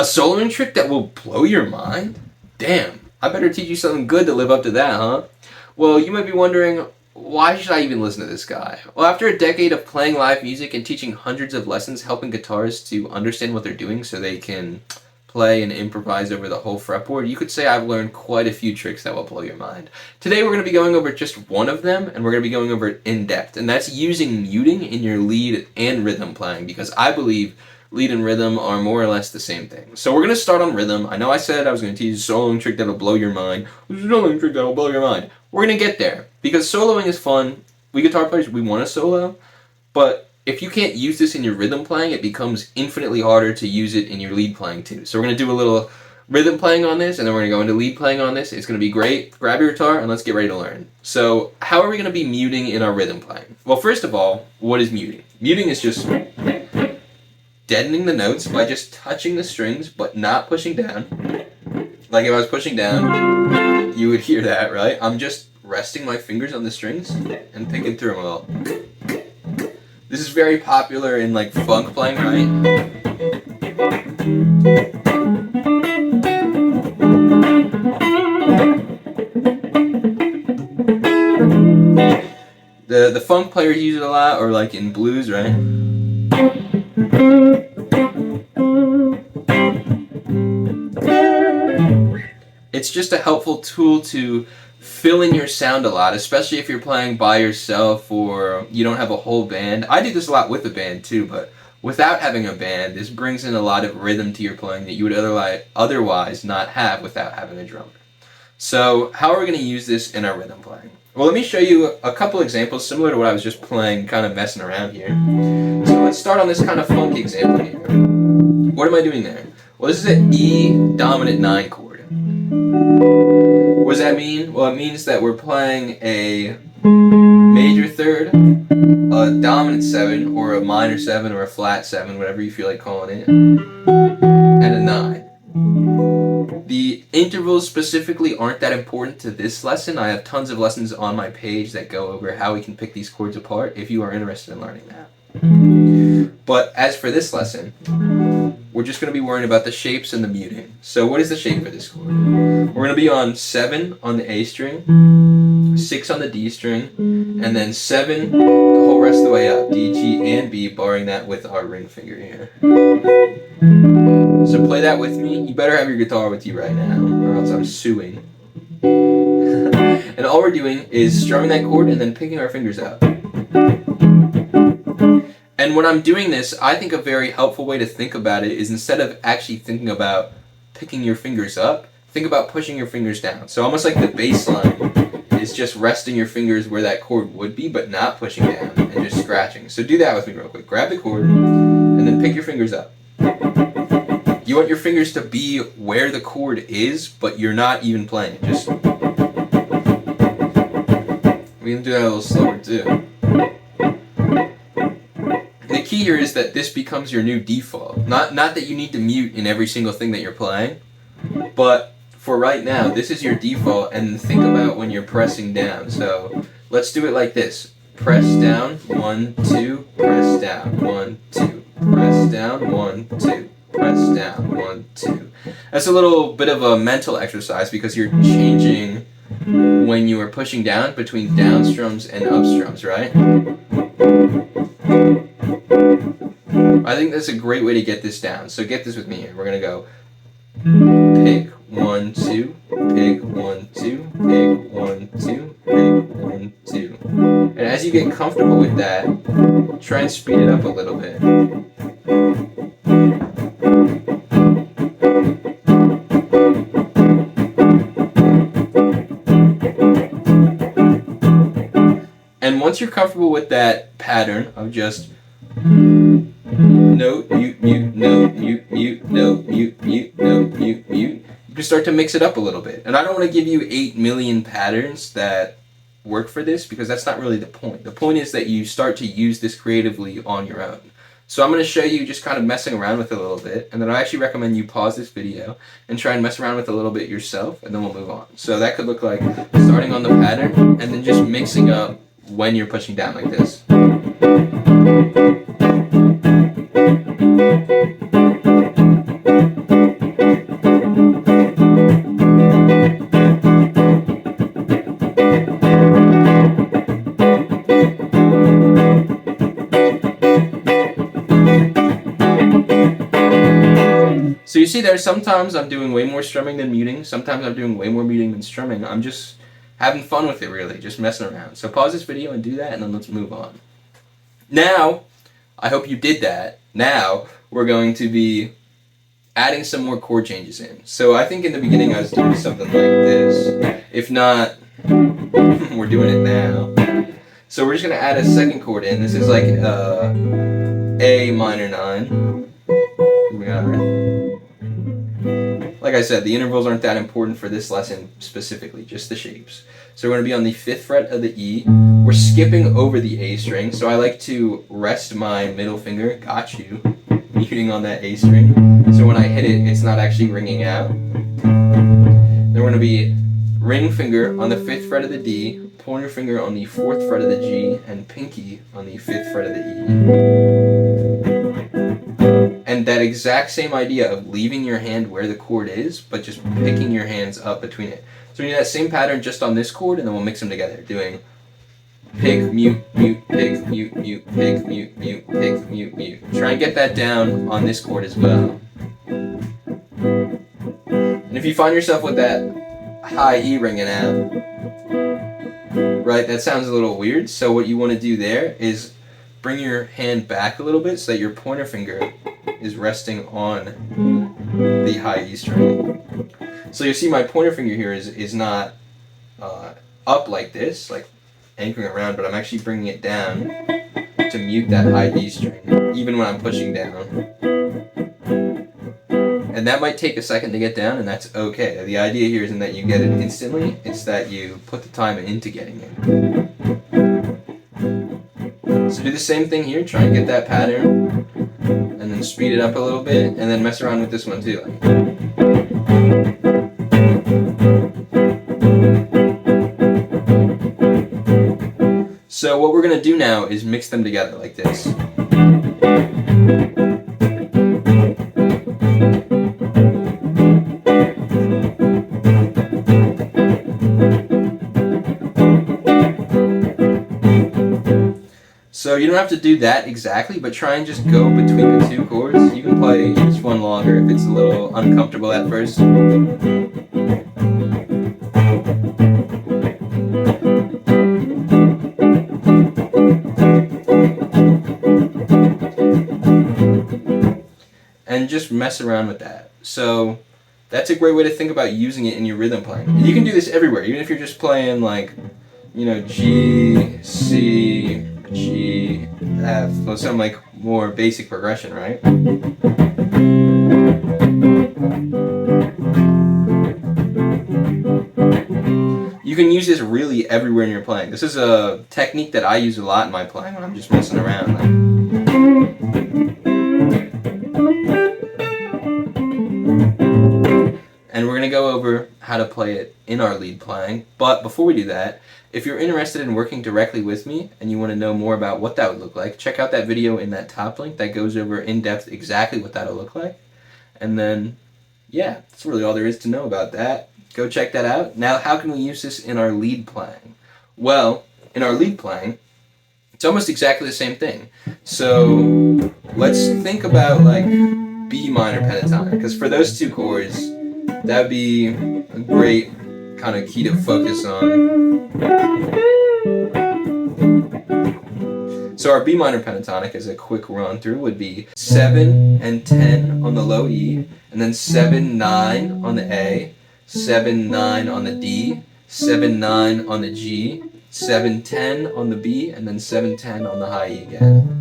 A soloing trick that will blow your mind? Damn, I better teach you something good to live up to that, huh? Well, you might be wondering, why should I even listen to this guy? Well, after a decade of playing live music and teaching hundreds of lessons, helping guitarists to understand what they're doing so they can play and improvise over the whole fretboard, you could say I've learned quite a few tricks that will blow your mind. Today we're going to be going over just one of them, and we're going to be going over it in depth, and that's using muting in your lead and rhythm playing, because I believe lead and rhythm are more or less the same thing. So we're going to start on rhythm. I know I said I was going to teach a soloing trick that'll blow your mind. There's a soloing trick that'll blow your mind. We're going to get there, because soloing is fun. We guitar players, we want to solo, but if you can't use this in your rhythm playing, it becomes infinitely harder to use it in your lead playing too. So we're going to do a little rhythm playing on this, and then we're going to go into lead playing on this. It's going to be great. Grab your guitar, and let's get ready to learn. So how are we going to be muting in our rhythm playing? Well, first of all, what is muting? Muting is just deadening the notes by just touching the strings, but not pushing down. Like if I was pushing down, you would hear that, right? I'm just resting my fingers on the strings and picking through them a little. This is very popular in like funk playing, right? The funk players use it a lot, or like in blues, right? It's just a helpful tool to fill in your sound a lot, especially if you're playing by yourself or you don't have a whole band. I do this a lot with a band too, but without having a band, this brings in a lot of rhythm to your playing that you would otherwise not have without having a drummer. So how are we going to use this in our rhythm playing? Well, let me show you a couple examples similar to what I was just playing, kind of messing around here. So let's start on this kind of funky example here. What am I doing there? Well, this is an E dominant 9 chord. What does that mean? Well, it means that we're playing a major third, a dominant 7, or a minor 7, or a flat 7, whatever you feel like calling it, and a 9. The intervals specifically aren't that important to this lesson. I have tons of lessons on my page that go over how we can pick these chords apart if you are interested in learning that. But as for this lesson, we're just going to be worrying about the shapes and the muting. So what is the shape for this chord? We're going to be on 7 on the A string, 6 on the D string, and then 7 the whole rest of the way up, D, G, and B, barring that with our ring finger here. So play that with me. You better have your guitar with you right now, or else I'm suing. And all we're doing is strumming that chord and then picking our fingers out. And when I'm doing this, I think a very helpful way to think about it is, instead of actually thinking about picking your fingers up, think about pushing your fingers down. So almost like the bass line is just resting your fingers where that chord would be, but not pushing down and just scratching. So do that with me real quick. Grab the chord and then pick your fingers up. You want your fingers to be where the chord is, but you're not even playing it. Just, we can do that a little slower too. The key here is that this becomes your new default. Not that you need to mute in every single thing that you're playing, but for right now, this is your default, and think about when you're pressing down. So let's do it like this. Press down, 1, 2, press down, 1, 2, press down, 1, 2, press down, 1, 2. That's a little bit of a mental exercise because you're changing when you are pushing down between down strums and up strums, right? I think that's a great way to get this down. So get this with me here. We're going to go pick 1, 2, pick 1, 2, pick 1, 2, pick 1, 2. And as you get comfortable with that, try and speed it up a little bit. And once you're comfortable with that pattern of just note, mute, mute, note, mute, mute, note, mute, mute, note, mute, mute, you can start to mix it up a little bit. And I don't want to give you 8 million patterns that work for this, because that's not really the point. The point is that you start to use this creatively on your own. So I'm going to show you just kind of messing around with it a little bit, and then I actually recommend you pause this video and try and mess around with it a little bit yourself, and then we'll move on. So that could look like starting on the pattern and then just mixing up when you're pushing down like this. So you see there, sometimes I'm doing way more strumming than muting, sometimes I'm doing way more muting than strumming. I'm just having fun with it, really, just messing around. So pause this video and do that, and then let's move on. Now, I hope you did that. Now, we're going to be adding some more chord changes in. So I think in the beginning I was doing something like this. If not, we're doing it now. So we're just going to add a second chord in. This is like A minor 9. We got it. Like I said, the intervals aren't that important for this lesson specifically, just the shapes. So we're going to be on the 5th fret of the E. We're skipping over the A string, so I like to rest my middle finger, got you, muting on that A string. So when I hit it, it's not actually ringing out. Then we're going to be ring finger on the 5th fret of the D, pointer finger on the 4th fret of the G, and pinky on the 5th fret of the E. And that exact same idea of leaving your hand where the chord is, but just picking your hands up between it. So we do that same pattern just on this chord, and then we'll mix them together, doing pick, mute, mute, pick, mute, mute, pick, mute, mute, pick, mute, mute. Try and get that down on this chord as well. And if you find yourself with that high E ringing out, right, that sounds a little weird, so what you want to do there is bring your hand back a little bit so that your pointer finger is resting on the high E string. So you see my pointer finger here is not up like this, like anchoring around, but I'm actually bringing it down to mute that high D string, even when I'm pushing down. And that might take a second to get down, and that's okay. The idea here isn't that you get it instantly, it's that you put the time into getting it. So do the same thing here, try and get that pattern, and then speed it up a little bit, and then mess around with this one too. So what we're going to do now is mix them together like this. So you don't have to do that exactly, but try and just go between the two chords. You can play each one longer if it's a little uncomfortable at first. And just mess around with that. So that's a great way to think about using it in your rhythm playing. And you can do this everywhere, even if you're just playing like, you know, G, C, G, F, so some like more basic progression, right? You can use this really everywhere in your playing. This is a technique that I use a lot in my playing when I'm just messing around. And we're going to go over how to play it in our lead playing. But before we do that, if you're interested in working directly with me and you want to know more about what that would look like, check out that video in that top link that goes over in depth exactly what that'll look like. And then, yeah, that's really all there is to know about that. Go check that out. Now, how can we use this in our lead playing? Well, in our lead playing, it's almost exactly the same thing. So let's think about like B minor pentatonic, because for those two chords, that'd be a great kind of key to focus on. So our B minor pentatonic, as a quick run through, would be 7 and 10 on the low E, and then 7, 9 on the A, 7, 9 on the D, 7, 9 on the G, 7, 10 on the B, and then 7, 10 on the high E again.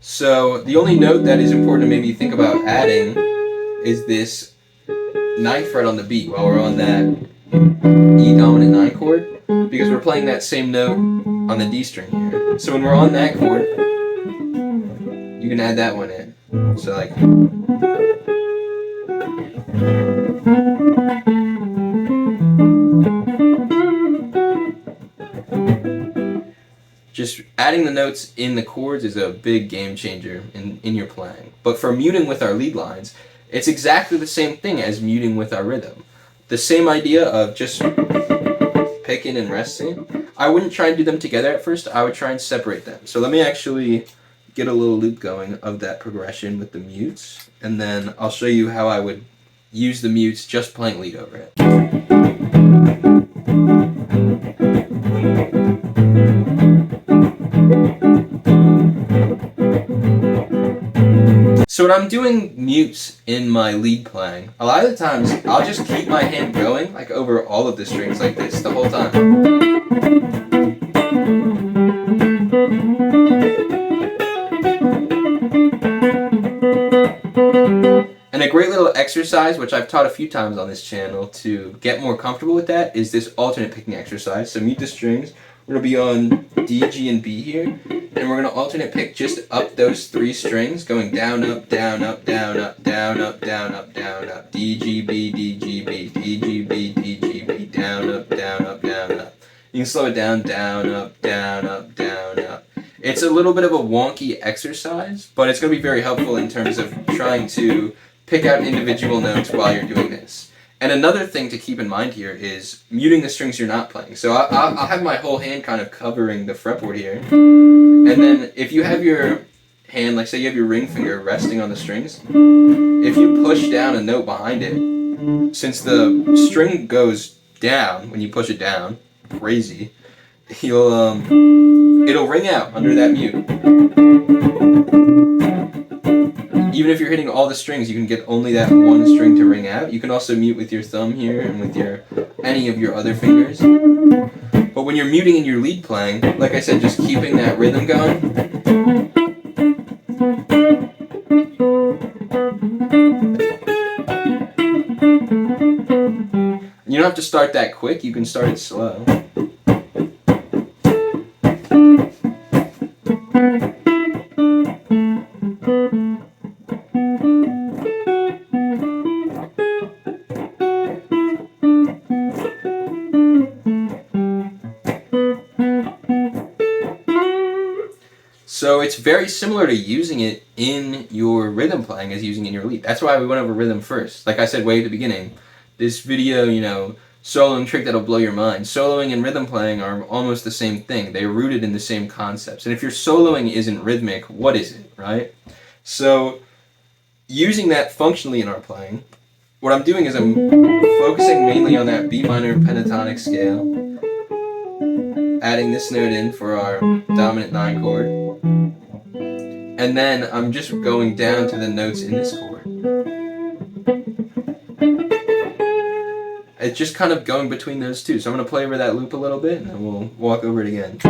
So the only note that is important to maybe think about adding is this 9th fret on the B while we're on that E dominant 9 chord, because we're playing that same note on the D string here. So when we're on that chord, you can add that one in. So like, just adding the notes in the chords is a big game changer in your playing. But for muting with our lead lines, it's exactly the same thing as muting with our rhythm. The same idea of just picking and resting, I wouldn't try and do them together at first. I would try and separate them. So let me actually get a little loop going of that progression with the mutes, and then I'll show you how I would use the mutes just playing lead over it. So when I'm doing mutes in my lead playing, a lot of the times I'll just keep my hand going like over all of the strings like this the whole time. And a great little exercise, which I've taught a few times on this channel to get more comfortable with that, is this alternate picking exercise. So mute the strings. We're going to be on D, G, and B here, and we're going to alternate pick just up those three strings, going down, up, down, up, down, up, down, up, down, up, down, up, D, G, B, D, G, B, D, G, B, D, G, B, down, up, down, up, down, up. You can slow it down, down, up, down, up, down, up. It's a little bit of a wonky exercise, but it's going to be very helpful in terms of trying to pick out individual notes while you're doing this. And another thing to keep in mind here is muting the strings you're not playing. So I'll have my whole hand kind of covering the fretboard here. And then if you have your hand, like say you have your ring finger resting on the strings, if you push down a note behind it, since the string goes down when you push it down, crazy, it'll ring out under that mute. Even if you're hitting all the strings, you can get only that one string to ring out. You can also mute with your thumb here and with any of your other fingers. But when you're muting in your lead playing, like I said, just keeping that rhythm going. You don't have to start that quick, you can start it slow. So it's very similar to using it in your rhythm playing as using it in your lead. That's why we went over rhythm first. Like I said way at the beginning, this video, soloing trick that'll blow your mind. Soloing and rhythm playing are almost the same thing. They're rooted in the same concepts. And if your soloing isn't rhythmic, what is it, right? So using that functionally in our playing, what I'm doing is I'm focusing mainly on that B minor pentatonic scale, adding this note in for our dominant 9 chord, and then I'm just going down to the notes in this chord. It's just kind of going between those two. So I'm going to play over that loop a little bit, and then we'll walk over it again.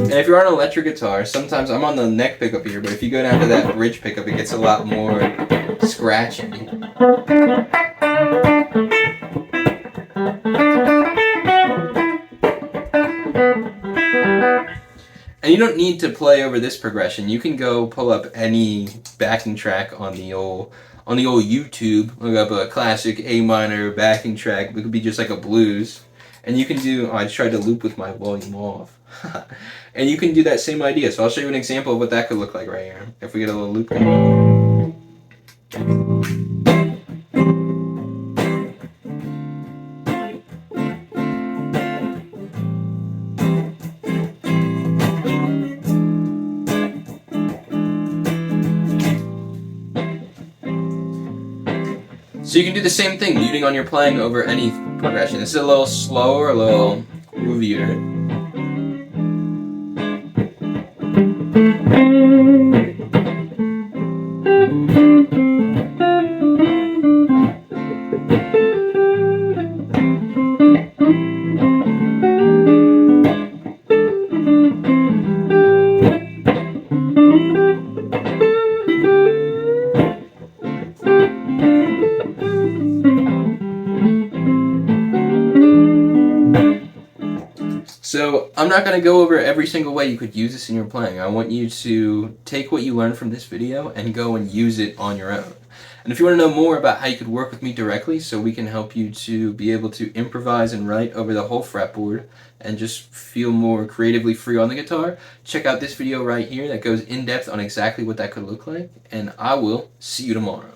And if you're on an electric guitar, sometimes I'm on the neck pickup here, but if you go down to that bridge pickup, it gets a lot more scratchy. And you don't need to play over this progression. You can go pull up any backing track on the old YouTube. Look up a classic A minor backing track. It could be just like a blues. And you can do, I tried to loop with my volume off. And you can do that same idea. So I'll show you an example of what that could look like right here. If we get a little loop going. So you can do the same thing, muting on your playing over any progression. This is a little slower, a little groovier. So I'm not going to go over every single way you could use this in your playing. I want you to take what you learned from this video and go and use it on your own. And if you want to know more about how you could work with me directly so we can help you to be able to improvise and write over the whole fretboard and just feel more creatively free on the guitar, check out this video right here that goes in depth on exactly what that could look like, and I will see you tomorrow.